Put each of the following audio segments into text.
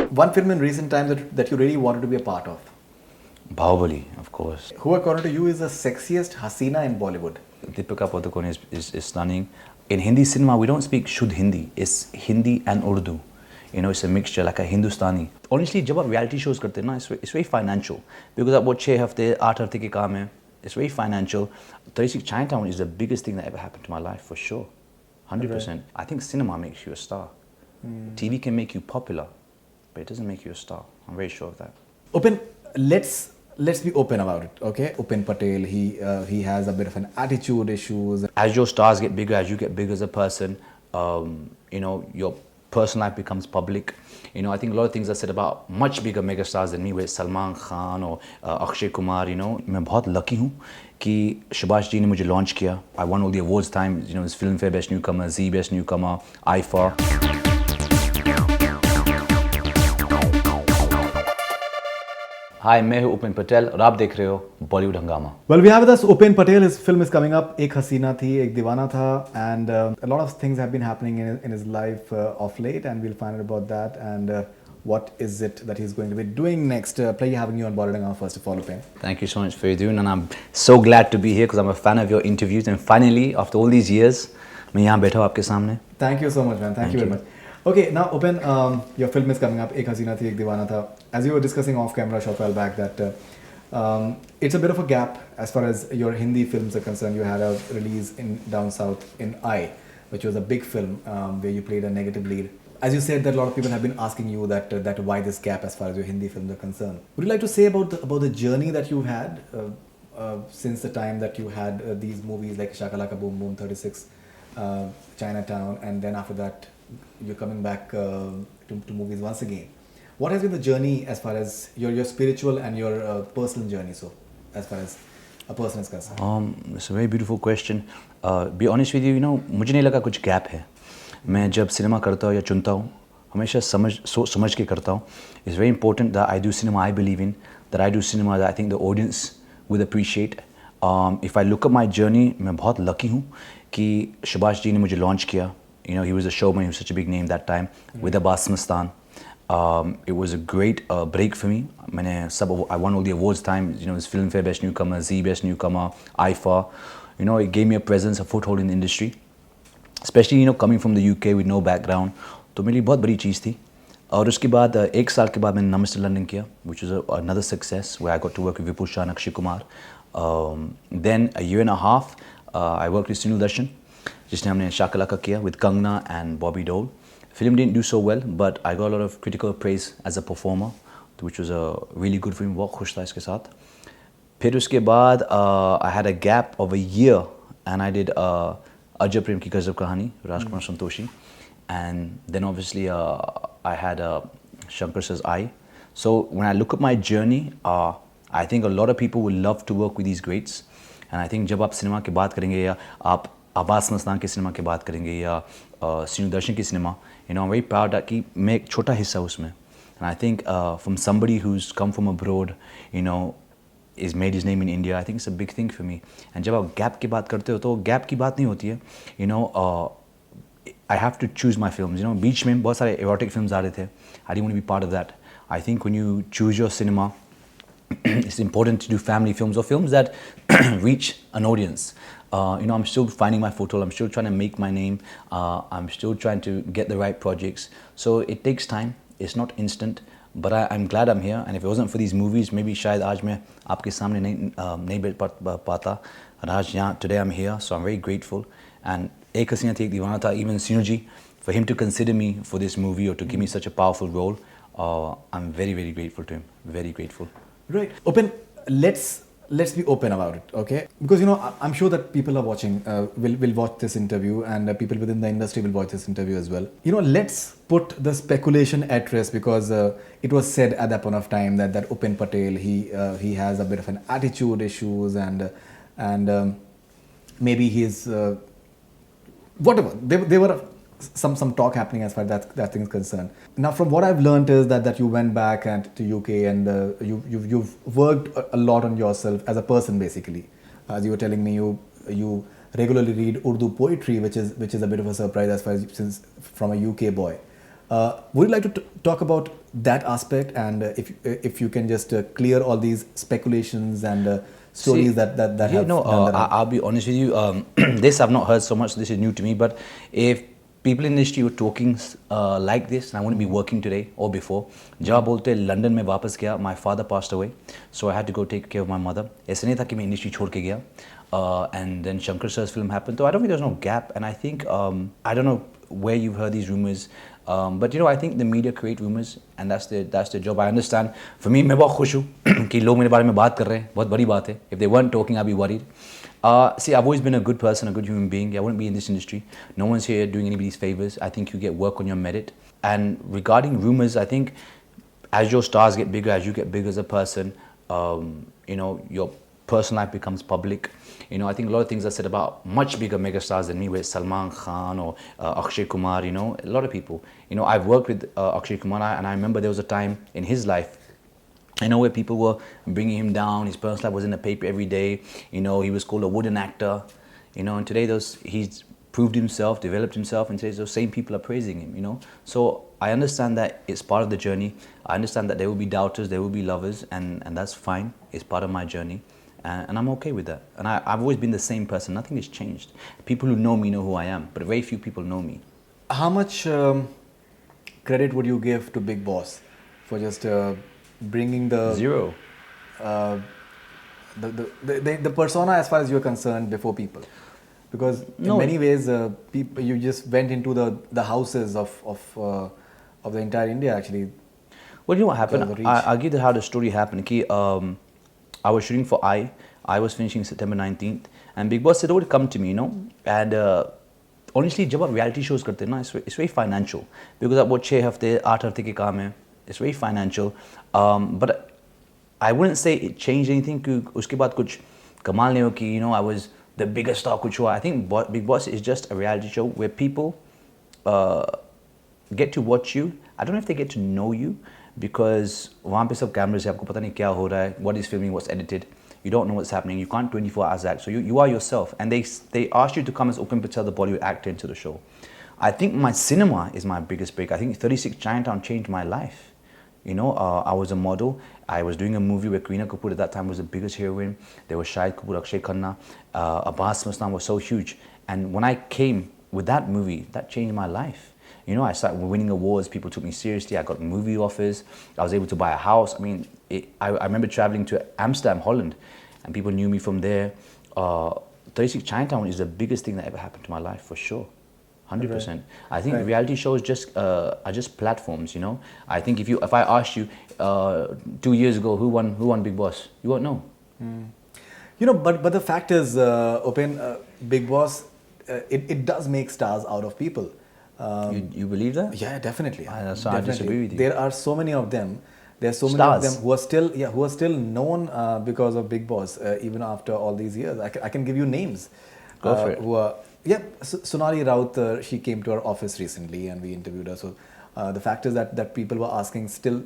One film in recent times that you really wanted to be a part of? Bahubali, of course. Who, according to you, is the sexiest Haseena in Bollywood? Deepika Padukone is stunning. In Hindi cinema, we don't speak Shuddh Hindi. It's Hindi and Urdu. You know, it's a mixture, like a Hindustani. Honestly, जब आप reality shows करते हैं ना, it's very financial. Because आप वो 6 हफ्ते, 8 हफ्ते के काम है. It's very financial. 36 Chinatown is the biggest thing that ever happened to my life, for sure. 100%. I think cinema makes you a star. TV can make you popular, but it doesn't make you a star. I'm very sure of that. Upen, let's be open about it, okay? Upen Patel, he has a bit of an attitude issues. As your stars get bigger, as you get bigger as a person, you know, your personal life becomes public. You know, I think a lot of things are said about much bigger megastars than me, whether Salman Khan or Akshay Kumar. You know, मैं बहुत lucky हूँ कि शबाश जी ने मुझे launch किया. I won all the awards time. You know, this Filmfare Best Newcomer, Z Best Newcomer, IFA. Hi, मैं हूँ उपेन पटेल और आप देख रहे हो बॉलीवुड हंगामा. Well, we have with us Upen Patel. His film is coming up. एक हसीना थी, एक दीवाना था, and a lot of things have been happening in his life of late, and we'll find out about that and what is it that he's going to be doing next. Pleasure having you on Bollywood Hungama first of all, Upen. Thank you so much, Faridoon, and I'm so glad to be here because I'm a fan of your interviews, and finally, after all these years, मैं यहाँ बैठा हूँ आपके सामने. Thank you so much, man. Thank you very much. Okay, now Upen, your film is coming up. एक हसीना थी, एक दीवाना था. As you were discussing off camera a short while back, that it's a bit of a gap as far as your Hindi films are concerned. You had a release in down south in I, which was a big film where you played a negative lead. As you said, that a lot of people have been asking you that why this gap as far as your Hindi films are concerned. Would you like to say about the journey that you've had since the time that you had these movies like Shakalaka Boom Boom, 36, Chinatown, and then after that you're coming back to movies once again? What has been the journey as far as your spiritual and your personal journey, so as far as a person is concerned? It's a very beautiful question. Be honest with you, you know, मुझे नहीं लगा कुछ gap है. मैं जब cinema करता हूँ या चुनता हूँ, हमेशा समझ के करता हूँ. It's very important that I do cinema I believe in, that I do cinema that I think the audience would appreciate. If I look at my journey, मैं बहुत lucky हूँ कि शबाश जी ने मुझे launch किया. You know, he was a showman, he was such a big name that time, with Abbas Mastan. It was a great break for me. I won all the awards time, you know, this Filmfare Best Newcomer, Z Best Newcomer, IFA. You know, it gave me a presence, a foothold in the industry. Especially, you know, coming from the UK with no background. तो मेरे लिए बहुत बड़ी चीज़ थी. और उसके बाद एक साल के बाद मैंने नमस्ते लंदन किया, which was another success, where I got to work with Vipul Shah and Akshay Kumar. Then a year and a half, I worked with Suneel Darshan, जिसने हमने शाकलाका किया with Kangna and Bobby Dole. Film didn't do so well, but I got a lot of critical praise as a performer, which was a really good film. बहुत खुश था इसके साथ. फिर उसके बाद I had a gap of a year, and I did Ajay Prem Ki Gazab Kahani, Rajkumar Santoshi, and then obviously I had Shankar Says I. So when I look at my journey, I think a lot of people would love to work with these greats, and I think जब आप cinema की बात करेंगे या आप अब्बास मस्तान के cinema की बात करेंगे या सुनील दर्शन की cinema, you know, I'm very proud that कि मैं एक छोटा हिस्सा उसमें. And I think from somebody who's come from abroad, you know, is made his name in India, I think it's a big thing for me. And जब आप gap की बात करते हो तो gap की बात नहीं होती है. You know, I have to choose my films. You know, बीच में बहुत सारे erotic films आ रहे थे. I didn't want to be part of that. I think when you choose your cinema, it's important to do family films or films that reach an audience. You know, I'm still finding my foothold. I'm still trying to make my name. I'm still trying to get the right projects. So it takes time. It's not instant. But I'm glad I'm here. And if it wasn't for these movies, maybe शायद आज मैं आपके सामने नहीं बैठ पाता. And आज यहाँ today I'm here. So I'm very grateful. And एक हसीना थी, एक दीवाना था. Even Sunil ji, for him to consider me for this movie or to give me such a powerful role, I'm very, very grateful to him. Very grateful. Right. Upen, let's be open about it, okay? Because, you know, I'm sure that people are watching, will watch this interview, and people within the industry will watch this interview as well. You know, let's put the speculation at rest, because it was said at that point of time that Upen Patel, he has a bit of an attitude issues, and maybe he's whatever. They were some talk happening as far as that thing is concerned. Now, from what I've learned is that you went back to UK and you've worked a lot on yourself as a person, basically. As you were telling me, you regularly read Urdu poetry, which is a bit of a surprise as far as since from a UK boy. Would you like to talk about that aspect, and if you can just clear all these speculations and stories that yeah, have no, done the round. I'll be honest with you. This I've not heard so much. This is new to me. But if people in the industry were talking like this, and I wouldn't be working today or before. जब बोलते London में वापस गया, my father passed away, so I had to go take care of my mother. ऐसे नहीं था कि मैं इंडस्ट्री छोड़ के गया. And then Shankar sir's film happened. So I don't think there's no gap. And I think I don't know where you've heard these rumors. But you know, I think the media create rumors, and that's their job. I understand. For me, मैं बहुत खुश हूँ कि लोग मेरे बारे में बात कर रहे हैं. बहुत बड़ी बात है. If they weren't talking, I'd be worried. See, I've always been a good person, a good human being. I wouldn't be in this industry. No one's here doing anybody's favors. I think you get work on your merit. And regarding rumors, I think as your stars get bigger, as you get bigger as a person, you know, your personal life becomes public. You know, I think a lot of things are said about much bigger megastars than me, where Salman Khan or Akshay Kumar, you know, a lot of people. You know, I've worked with Akshay Kumar, and I remember there was a time in his life, you know, where people were bringing him down. His personal life was in the paper every day. You know, he was called a wooden actor. You know, and today he's proved himself, developed himself, and today those same people are praising him, you know. So I understand that it's part of the journey. I understand that there will be doubters, there will be lovers, and that's fine. It's part of my journey. And I'm okay with that. And I've always been the same person. Nothing has changed. People who know me know who I am, but very few people know me. How much credit would you give to Big Boss for just bringing the Zero. The persona as far as you're concerned before people? Because in many ways, people, you just went into the houses of the entire India actually. Well, you know what happened? I'll give you how the story happened. I was shooting for I was finishing September 19th, and Big Boss said, "Oh, come to me, you know." And honestly, जब आप reality shows करते हैं ना, it's very financial because आप वो 6 हफ्ते 8 हफ्ते के काम है. It's very financial, but I wouldn't say it changed anything. कि उसके बाद कुछ कमाल नहीं हो कि you know I was the biggest star कुछ हुआ. I think Big Boss is just a reality show where people get to watch you. I don't know if they get to know you, because वहाँ पे सब cameras है, आपको पता नहीं क्या हो रहा है, what is filming, what's edited. You don't know what's happening. You can't 24 hours act. So you are yourself. And they asked you to come as Upen Patel, the Bollywood actor, into the show. I think my cinema is my biggest break. I think 36 Chinatown changed my life. You know, I was a model. I was doing a movie where Kareena Kapoor at that time was the biggest heroine. There was Shahid Kapoor, Akshay Khanna, Abbas Mustan was so huge. And when I came with that movie, that changed my life. You know, I started winning awards. People took me seriously. I got movie offers. I was able to buy a house. I mean, I remember traveling to Amsterdam, Holland, and people knew me from there. 36 Chinatown is the biggest thing that ever happened to my life, for sure. 100%. I think reality shows just are just platforms, you know. I think if I asked you 2 years ago who won Big Boss, you won't know. You know, but the fact is, Upen, Big Boss, it does make stars out of people. You believe that? Yeah, definitely. So I disagree with you. There are so many of them. There are so many of them who are still known because of Big Boss, even after all these years. I can give you names. Go for it. Who are, yeah, Sonali Raut, she came to our office recently and we interviewed her. So the fact is that people were asking still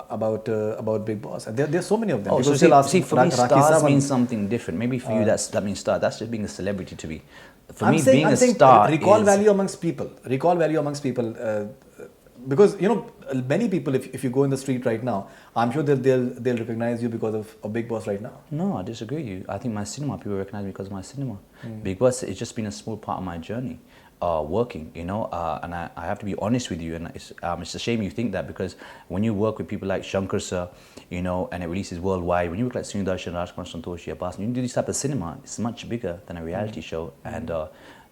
about Big Boss. And there are so many of them. Oh, so see, for me, stars means something different. Maybe for you that means star. That's just being a celebrity to me. For me, being a star recall value amongst people. Recall value amongst people. Because, you know, many people, if you go in the street right now, I'm sure they'll recognize you because of Big Boss right now. No, I disagree with you. I think my cinema, people recognize me because of my cinema. Big Boss, it's just been a small part of my journey, working, you know, and I have to be honest with you, and it's a shame you think that, because when you work with people like Shankar sir, you know, and it releases worldwide, when you work like Suneel Darshan, Rajkumar Santoshi, Abbas, when you do this type of cinema, it's much bigger than a reality show, and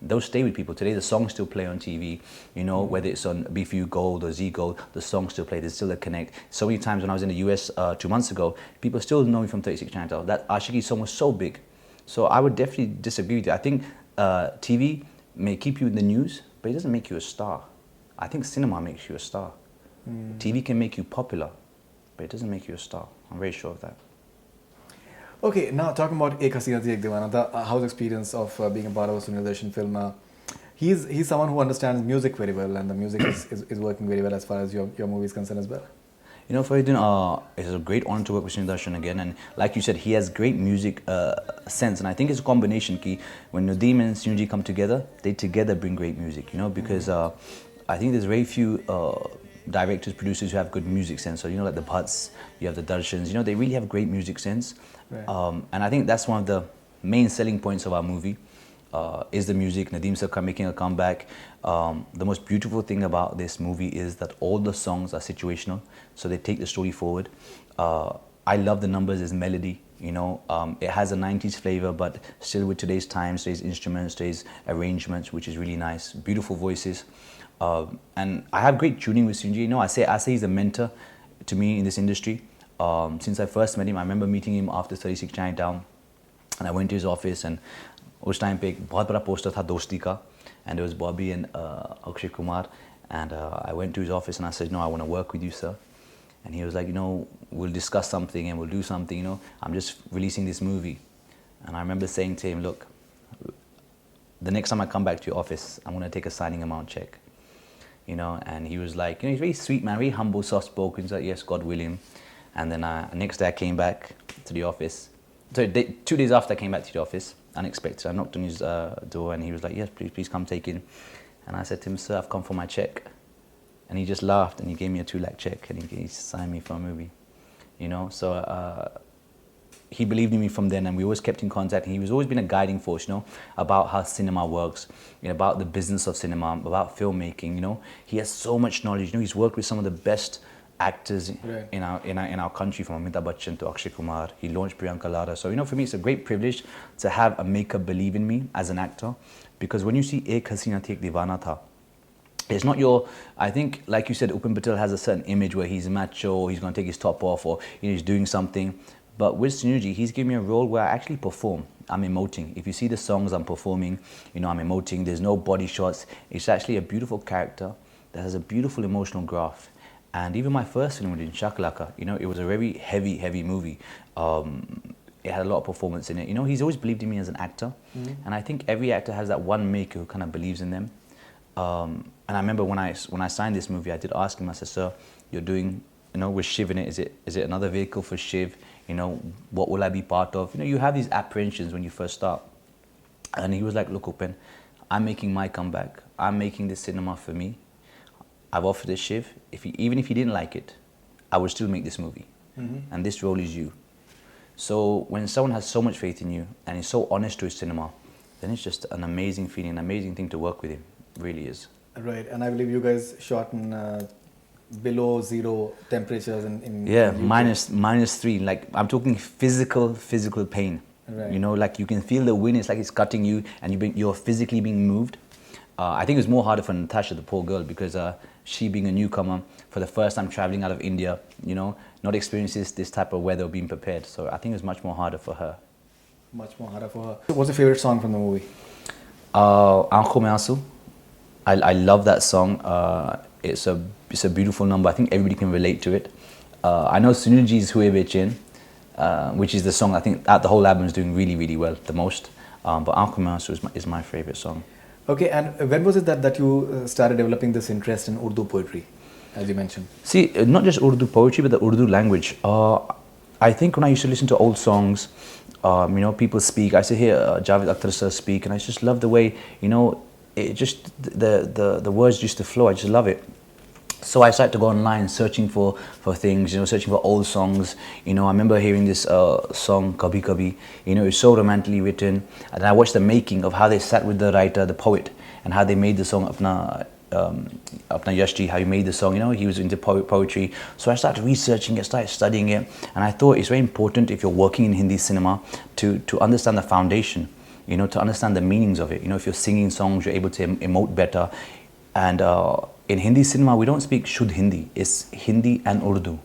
those stay with people. Today the songs still play on TV, you know, whether it's on B4U Gold or Z Gold, the songs still play, there's still a connect. So many times when I was in the US 2 months ago, people still know me from 36 Chinatown. That Ashiki song was so big. So I would definitely disagree with you. I think TV may keep you in the news, but it doesn't make you a star. I think cinema makes you a star. TV can make you popular, but it doesn't make you a star. I'm very sure of that. Okay, now talking about Ek Haseena Thi Ek Deewana, the house experience of being a part of a Suneel Darshan film. He's someone who understands music very well, and the music is working very well as far as your movie is concerned as well. You know, Faridoon, it's a great honor to work with Suneel Darshan again, and like you said, he has great music sense, and I think it's a combination. Ki when Nadeem and Sunil come together, they together bring great music. You know, because I think there's very few directors, producers who have good music sense. So, you know, like the Bhatts, you have the Darshans, you know, they really have great music sense. Right. And I think that's one of the main selling points of our movie, is the music. Nadeem Sarkar making a comeback. The most beautiful thing about this movie is that all the songs are situational, so they take the story forward. I love the numbers, there's melody, you know, it has a 90s flavor, but still with today's times, today's instruments, today's arrangements, which is really nice. Beautiful voices. And I have great tuning with Sunji. You know, I say he's a mentor to me in this industry. Since I first met him, I remember meeting him after 36 Chinatown, and I went to his office, and उस time पे एक बहुत बड़ा poster था दोस्ती का, and it was Bobby and Akshay Kumar, and I went to his office and I said, no, I want to work with you, sir. And he was like, you know, we'll discuss something and we'll do something, you know, I'm just releasing this movie. And I remember saying to him, look, the next time I come back to your office, I'm going to take a signing amount check, you know. And he was like, you know, he's very sweet man, very humble, soft spoken. He's like, yes, God willing. And then next day I came back to the office. So 2 days after I came back to the office, unexpected, I knocked on his door and he was like, yes, please come take it. And I said to him, sir, I've come for my check. And he just laughed and he gave me a 2 lakh check and he signed me for a movie, you know. So he believed in me from then, and we always kept in contact. And he was always been a guiding force, you know, about how cinema works, you know, about the business of cinema, about filmmaking, you know. He has so much knowledge, you know. He's worked with some of the best actors in our country, from Amitabh Bachchan to Akshay Kumar. He launched Priyanka Lara. So, you know, for me, it's a great privilege to have a maker believe in me as an actor, because when you see Ek Haseena Thi Ek Deewana Tha, it's not your, I think, like you said, Upen Patel has a certain image where he's macho, he's going to take his top off, or, you know, he's doing something. But with Suneel, he's giving me a role where I actually perform. I'm emoting. If you see the songs, I'm performing, you know, I'm emoting. There's no body shots. It's actually a beautiful character that has a beautiful emotional graph. And even my first film in Shakalaka, you know, it was a very heavy movie. It had a lot of performance in it. You know, he's always believed in me as an actor. And I think every actor has that one maker who kind of believes in them. And I remember when I signed this movie, I did ask him, I said, sir, you're doing, you know, with Shiv in it, is it another vehicle for Shiv? You know, what will I be part of? You know, you have these apprehensions when you first start. And he was like, look, Upen, I'm making my comeback. I'm making this cinema for me. I've offered it Shiv. Even if he didn't like it, I would still make this movie. And this role is you. So when someone has so much faith in you and is so honest to his cinema, then it's just an amazing feeling, an amazing thing to work with him. It really is. Right, and I believe you guys shot in below zero temperatures in yeah, in UK. -3. Like, I'm talking physical pain. Right. You know, like you can feel the wind. It's like it's cutting you, and you're physically being moved. I think it was more harder for Natasha, the poor girl, because she, being a newcomer for the first time traveling out of India, you know, not experiencing this type of weather, being prepared. So I think it was much more harder for her. Much more harder for her. What's your favorite song from the movie? Aankhon Mein Aansu. I love that song. It's a beautiful number. I think everybody can relate to it. I know Suneel Ji's Hue Bechin, which is the song I think the whole album is doing really well, the most. But Aankhon Mein Aansu is my favorite song. Okay, and when was it that you started developing this interest in Urdu poetry, as you mentioned? See, not just Urdu poetry, but the Urdu language. I think when I used to listen to old songs, you know, people speak. I used to hear Javed Akhtar sir speak, and I just love the way, you know, it just the words used to flow. I just love it. So I started to go online, searching for things, you know, searching for old songs. You know, I remember hearing this song Kabhi Kabhi. You know, it's so romantically written, and I watched the making of how they sat with the writer, the poet, and how they made the song Apna Yashji, how he made the song. You know, he was into poetry. So I started researching it, started studying it, and I thought it's very important, if you're working in Hindi cinema, to understand the foundation. You know, to understand the meanings of it. You know, if you're singing songs, you're able to emote better. And in Hindi cinema, we don't speak Shuddh Hindi. It's Hindi and Urdu.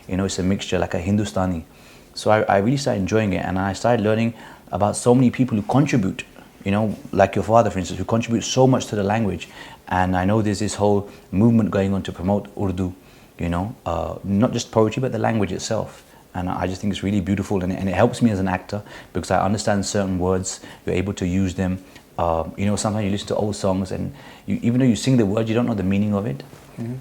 You know, it's a mixture, like a Hindustani. So I really started enjoying it, and I started learning about so many people who contribute, you know, like your father, for instance, who contribute so much to the language. And I know there's this whole movement going on to promote Urdu, you know, not just poetry, but the language itself. And I just think it's really beautiful, and it helps me as an actor, because I understand certain words, you're able to use them. You know, sometimes you listen to old songs, and even though you sing the words, you don't know the meaning of it.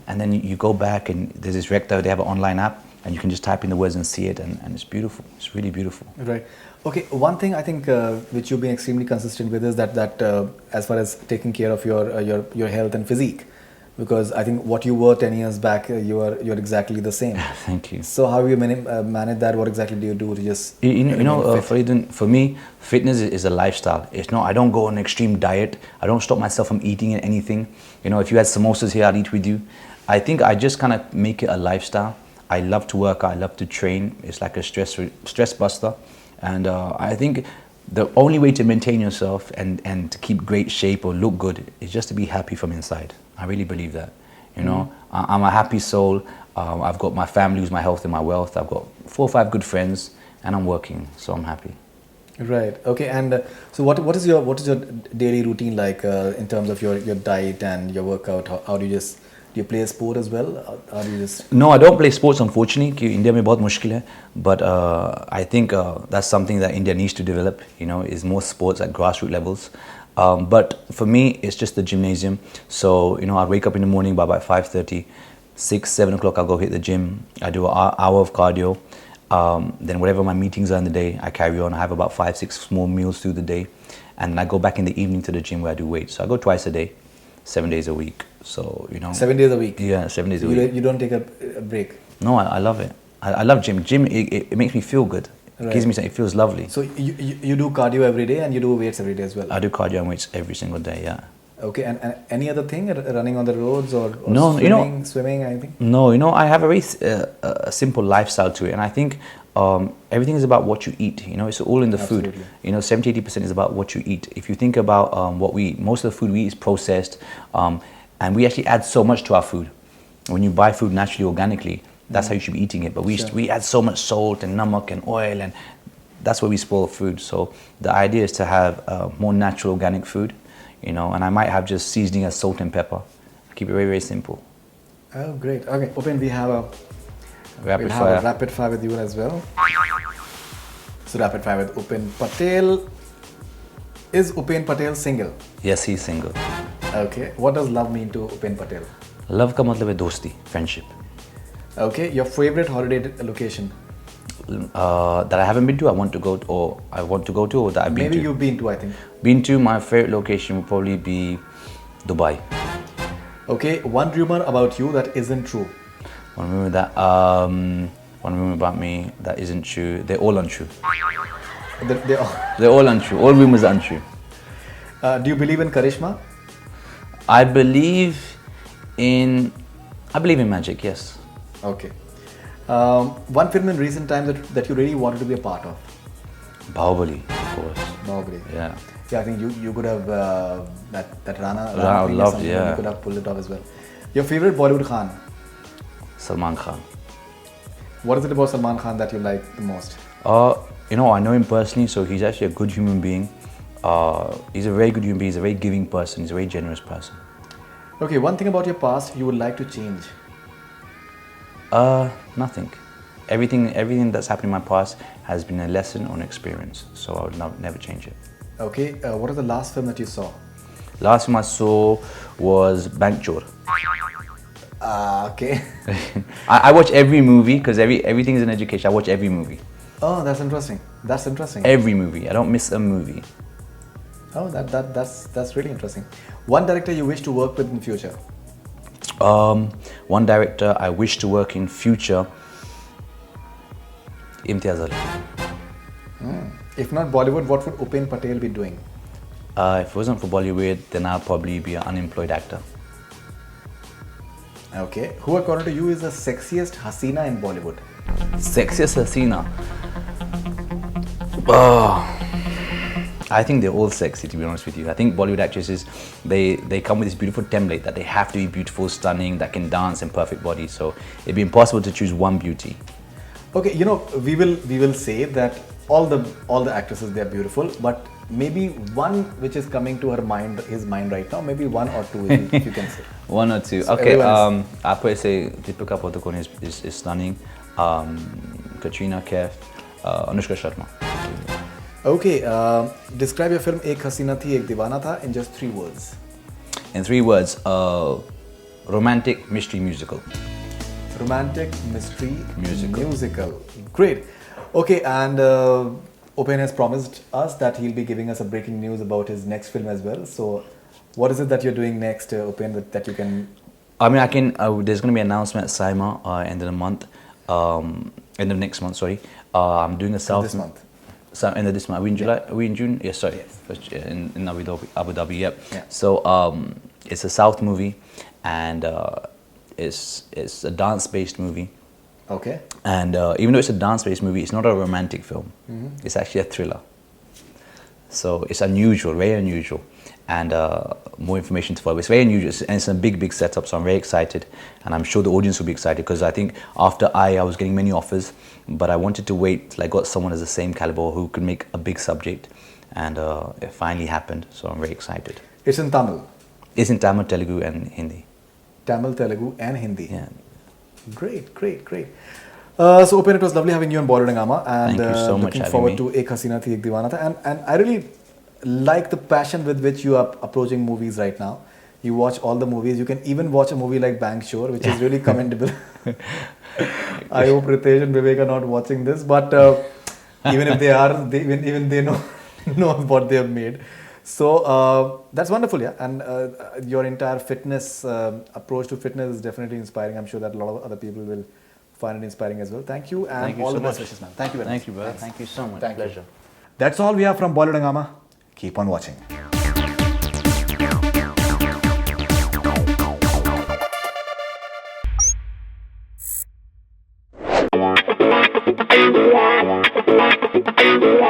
And then you go back, and there's this Rector, they have an online app, and you can just type in the words and see it, and it's beautiful. It's really beautiful. Right. Okay, one thing I think which you've been extremely consistent with is that as far as taking care of your health and physique, because I think what you were 10 years back, you're exactly the same. Thank you. So how you manage that? What exactly do you do to just Faridoon, for me, fitness is a lifestyle. It's not. I don't go on an extreme diet. I don't stop myself from eating anything. If you had samosas here, I'd eat with you. I think I just kind of make it a lifestyle. I love to work out. I love to train. It's like a stress buster, and I think the only way to maintain yourself and to keep great shape or look good is just to be happy from inside. I really believe that. I'm a happy soul. I've got my family, who's my health and my wealth. I've got 4 or 5 good friends, and I'm working, so I'm happy. Right. Okay. And so, what is your daily routine like in terms of your diet and your workout? How do you play a sport as well? Or do you just... No, I don't play sports, unfortunately. Because India में बहुत मुश्किल है. But I think that's something that India needs to develop. Is more sports at grassroots levels. But for me, it's just the gymnasium. So I wake up in the morning by about 5:30, 6, 7 o'clock. I'll go hit the gym. I do an hour of cardio. Then whatever my meetings are in the day, I carry on. I have about 5, 6 small meals through the day, and I go back in the evening to the gym where I do weights. So I go twice a day, 7 days a week. So 7 days a week. Yeah, 7 days a week. You don't take a break. No, I love it. I love gym. Gym it makes me feel good. It gives me something. It feels lovely. So you do cardio every day and you do weights every day as well. I do cardio and weights every single day. Yeah. Okay, and any other thing, running on the roads or no, swimming, anything? No, I have a very simple lifestyle to it, and I think everything is about what you eat. It's all in the Absolutely. food. 70-80% is about what you eat. If you think about what we eat, most of the food we eat is processed, and we actually add so much to our food. When you buy food naturally, organically, that's how you should be eating it. But we add so much salt and namak and oil, and that's where we spoil food. So the idea is to have more natural, organic food. And I might have just seasoning as salt and pepper. Keep it very, very simple. Oh, great. Okay, Upen, we have a rapid fire with you as well. So rapid fire with Upen Patel. Is Upen Patel single? Yes, he's single. Okay. What does love mean to Upen Patel? Love का मतलब है दोस्ती, friendship. Okay. Your favorite holiday location? That I haven't been to, I want to go to, or that I've been to. Maybe you've been to, I think. Been to, my favorite location would probably be Dubai. Okay, one rumor about you that isn't true. One rumor about me that isn't true. They're all untrue. They're all untrue. All rumors are untrue. Do you believe in charisma? I believe in magic, yes. Okay. One film in recent times that you really wanted to be a part of? Bahubali, of course. Bahubali. Yeah. Yeah, I think you could have that Rana I would love, yeah. You could have pulled it off as well. Your favorite Bollywood Khan? Salman Khan. What is it about Salman Khan that you like the most? I know him personally, so he's actually a good human being. He's a very good human being. He's a very giving person. He's a very generous person. Okay, one thing about your past you would like to change? Nothing. Everything that's happened in my past has been a lesson or an experience, so I would never change it. Okay, what is the last film that you saw? Last film I saw was Bank Chor. Okay. I watch every movie because everything is an education. I watch every movie. Oh, that's interesting. That's interesting. Every movie. I don't miss a movie. Oh, that's really interesting. One director you wish to work with in future? One director I wish to work in future, Imtiaz Ali. If not Bollywood, what would Upen Patel be doing? If it wasn't for Bollywood, then I'll probably be an unemployed actor. Okay. Who according to you is the sexiest Haseena in Bollywood? Sexiest Haseena? I think they're all sexy, to be honest with you. I think Bollywood actresses, they come with this beautiful template that they have to be beautiful, stunning, that can dance and perfect body. So it'd be impossible to choose one beauty. Okay, we will say that all the actresses, they are beautiful, but maybe one which is coming to his mind right now, maybe one or two if you can say. One or two. So okay, I probably say Deepika Padukone is stunning. Katrina Kaif, Anushka Sharma. Okay, describe your film Ek Haseena Thi, Ek Deewana Tha in just 3 words. In 3 words, romantic mystery musical. Romantic mystery musical. Great. Okay, and Upen has promised us that he'll be giving us a breaking news about his next film as well. So, what is it that you're doing next, Upen, that you can I mean, I can. There's going to be an announcement at SIMA end of the month, end of next month. Sorry, I'm doing a South This month. So end of this month. Are we in July? Are we in June? Yes, sorry. First, in Abu Dhabi. Yep. Yeah. So it's a South movie, and it's a dance-based movie. Okay. And even though it's a dance-based movie, it's not a romantic film. It's actually a thriller. So it's unusual, very unusual, and more information to follow. It's very unusual, and it's a big setup. So I'm very excited, and I'm sure the audience will be excited because I think after I was getting many offers, but I wanted to wait till I got someone as the same caliber who could make a big subject, and it finally happened. So I'm very excited. It's in Tamil. It's in Tamil, Telugu, and Hindi. Tamil, Telugu, and Hindi. Yeah. Great. So Upen, it was lovely having you on Bollywood Hungama, and Thank you so much looking having forward me. to Ek Haseena Thi Ek Deewana Tha. And I really like the passion with which you are approaching movies right now. You watch all the movies. You can even watch a movie like Bank Shore, which is really commendable. I hope Ritesh and Vivek are not watching this, but even if they are, even they know what they have made. So that's wonderful, yeah. And your entire fitness approach to fitness is definitely inspiring. I'm sure that a lot of other people will find it inspiring as well. Thank you, and Thank you all so the best much. wishes, man. Thank you very much. Thank you, brother. Thank you so much. Thank you. Pleasure. That's all we have from Bollywood Hungama. Keep on watching. Deewana.